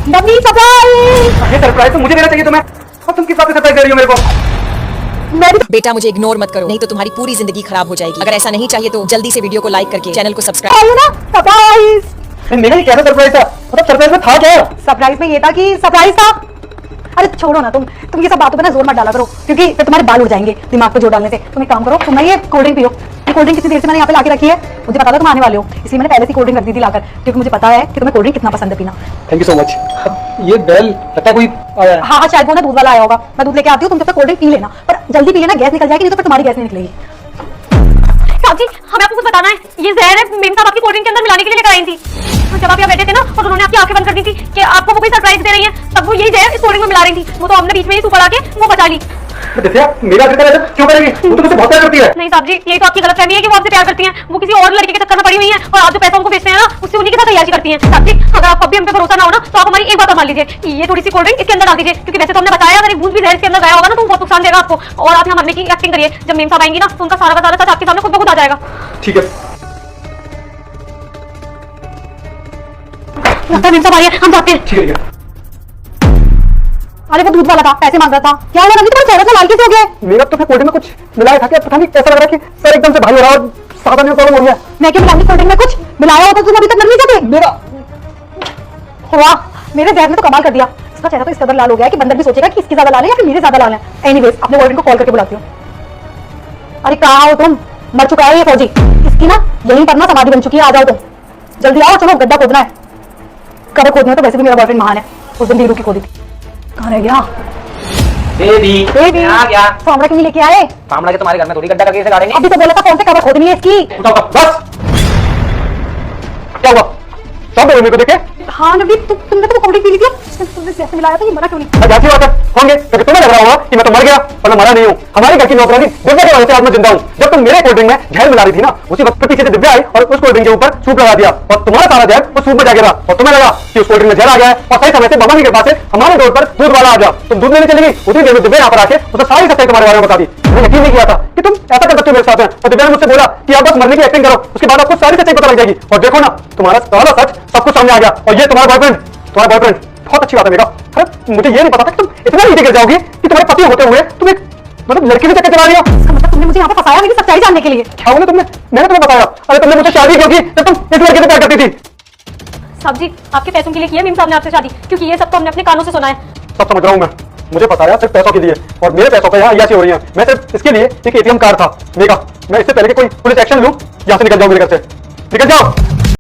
डबली surprise. ये surprise तो मुझे देना चाहिए तुम्हें, और तुम किस बात पे सरप्राइज दे रही हो मेरे को? बेटा मुझे इग्नोर मत करो, नहीं तो तुम्हारी पूरी जिंदगी खराब हो जाएगी। अगर ऐसा नहीं चाहिए तो जल्दी से वीडियो को लाइक करके चैनल को सब्सक्राइब। ना सरप्राइज। मेरा ये कैसा सरप्राइज था? मतलब सरप्राइज में था क्या? सरप्राइज में ये था कि सरप्राइज था। अरे छोड़ो ना, तुम ये सब बातों पे ना जोर मत डाला करो, क्योंकि फिर तुम्हारे बाल उड़ जाएंगे दिमाग पे जोर डालने से। तुम एक काम करो, तुम ना ये कोल्ड ड्रिंक पियो। ये कोल्ड ड्रिंक कितनी देर से मैंने यहाँ पे लाके रखी है, मुझे पता था तुम आने वाले हो, इसलिए मैंने पहले से कोल्ड ड्रिंक रख दी थी लाकर, क्योंकि मुझे पता है कि तुम्हें कोल्ड ड्रिंक कितना पसंद है पीना। Thank you so much. ये बेल लगता है कोई आया है। हाँ शायद वो ना दूध वाला आया होगा। मैं दूध लेके आती हूँ, तुम जब तक कोल्ड ड्रिंक पी लेना, पर जल्दी पी लेना, गैस निकल जाएगी, नहीं तो फिर तुम्हारी गैस नहीं निकलेगी। साहब जी, हमें आपको कुछ बताना है। ये जहर है, मेम साहब आपकी कोल्ड ड्रिंक के अंदर मिलाने के लिए लेकर आई थी। जब आप यहाँ बैठे थे ना और उन्होंने आपकी आंखें बंद कर दी थी कि आपको वो कोई सरप्राइज दे रही है, तब वो यही जहर इस कोल्ड ड्रिंक में मिला रही थी। वो तो हमने बीच में ही सुपर आके वो बचा ली। दिव्या, मेरा फिर ऐसा क्यों करेगी? वो तो मुझसे बहुत प्यार करती है। नहीं साहब जी, यही तो आपकी गलतफहमी है कि वो आपसे प्यार करती हैं। वो किसी और लड़के के चक्कर में पड़ी हुई हैं और आप जो पैसा उनको बेचते हैं ना, उससे उन्हीं के साथ तैयारी करती हैं। साहब जी, अगर आपको अभी हम पे भरोसा ना हो ना, तो आप हमारी एक बात मान लीजिए, ये थोड़ी सी कोल्ड ड्रिंक इसके अंदर डाल दीजिए, क्योंकि वैसे तो हमने बताया अगर एक बूंद भी जहर इसके अंदर गया होगा ना तो बहुत नुकसान देगा आपको। और आप यहाँ मरने की एक्टिंग करिए, जब मेम साहब आएंगी ना तो उनका सारा का सारा सच आपके सामने खुद ब खुद आ जाएगा। ठीक है। लगता है मेम साहब आ रही है, हम जाते हैं। ठीक है। अरे वो दूध वाला था, पैसे मांग रहा था। क्या हुआ रवि, तुम्हारा चेहरा तो लाल कैसे हो गया? मेरा तो कोल्ड ड्रिंक में कुछ मिलाया था क्या? पता नहीं कैसा लग रहा है कि सर एकदम से भारी हो रहा है और सादा में प्रॉब्लम हो गया। मैं क्यों मिलाऊंगी कोल्ड ड्रिंक में? कुछ मिलाया होता तो तुम अभी तक मर नहीं जाते। मेरा वाह, मेरे जहर ने तो कमाल कर दिया। इसका चेहरा तो इस कदर लाल हो गया है कि बंदर भी सोचेगा कि इसकी ज्यादा लाल है या फिर मेरे ज्यादा लाल है। एनीवेज, अपने वार्डन को कॉल करके बुलाती हूँ। अरे कहाँ हो तुम? मर चुका है ये फौजी, इसकी ना यहीं पर ना समाधि बन चुकी है। आ जाओ तुम, जल्दी आओ। चलो गड्ढा खोदना है। कबर खोदनी है तो वैसे भी मेरा बॉयफ्रेंड महान है, उस दिन हीरो की खोदी थी। कहाँ रह गया बेबी? आ गया। फावड़ा क्यों नहीं लेके आए? फावड़ा के तुम्हारे घर में थोड़ी गड्ढा करके इसे गाड़ेंगे। अभी तो बोला था कौन से कबर खोदनी है इसकी। उठाओ बस। क्या हुआ? सब मेरे को देखे? हाँ नबी, तुमने तो कोल्ड ड्रिंक पी ली थी, तुमने जैसे मिलाया था, ये मरा क्यों नहीं? जाती बात है होंगे, क्योंकि तुम्हें लग रहा होगा कि मैं तो मर गया और मैं मरा नहीं हूँ। हमारे घर की नौकरानी दिव्या की वजह से आज मैं जिंदा हूँ। जब तुम मेरे कोल्ड ड्रिंक में जहर मिला रही थी ना, उसी वक्त पीछे से दिव्या आई और उस कोल्ड ड्रिंक के ऊपर सूप लगा दिया और तुम्हारा सारा जहर उस सूप में जा गिरा और तुम्हें लगा कि उस कोल्ड ड्रिंक में जहर आ गया है। और सही समय से मामा जी के पास से हमारे रोड पर दूध वाला आ गया। तुम दूध लेने चली गई, उसी देर में दिव्या यहाँ पर आके उसे सारी सच्चाई तुम्हारे बारे में बता दी। मैंने यकीन नहीं किया था कि तुम ऐसा कर सकते हो मेरे साथ में। और दिव्या ने मुझसे बोला कि आप बस मरने की एक्टिंग करो, उसके बाद आपको सारी सच्चाई पता लग जाएगी। और देखो ना, तुम्हारा सारा सच सब कुछ सामने आ गया। और ये तुम्हारा बॉयफ्रेंड बहुत अच्छी बात है मेरा। अरे मुझे ये नहीं पता था कि तुम इतना नीचे गिर जाओगी कि तुम्हारे पति होते हुए तुम एक मतलब लड़की भी चक्कर चला रही हो। इसका मतलब तुमने मुझे यहाँ पे फंसाया मेरी सच्चाई जानने के लिए। क्या बोले तुमने? मैंने तुम्हें बताया। अरे तुमने मुझे शादी क्यों की जब तुम इस लड़के से प्यार करती थी? साहब जी, आपके पैसों के लिए किया मेम साहब ने आपसे शादी, क्योंकि ये सब तो हमने अपने कानों से सुना है। सब समझ रहा हूँ मैं, मुझे फंसाया सिर्फ पैसों के लिए और मेरे पैसों पे यहाँ अय्याशी हो रही है। मैं सिर्फ इसके लिए एक एटीएम कार्ड था मेरा। मैं इससे पहले कि कोई पुलिस एक्शन लूँ, यहाँ से निकल जाओ मेरे घर से, निकल जाओ।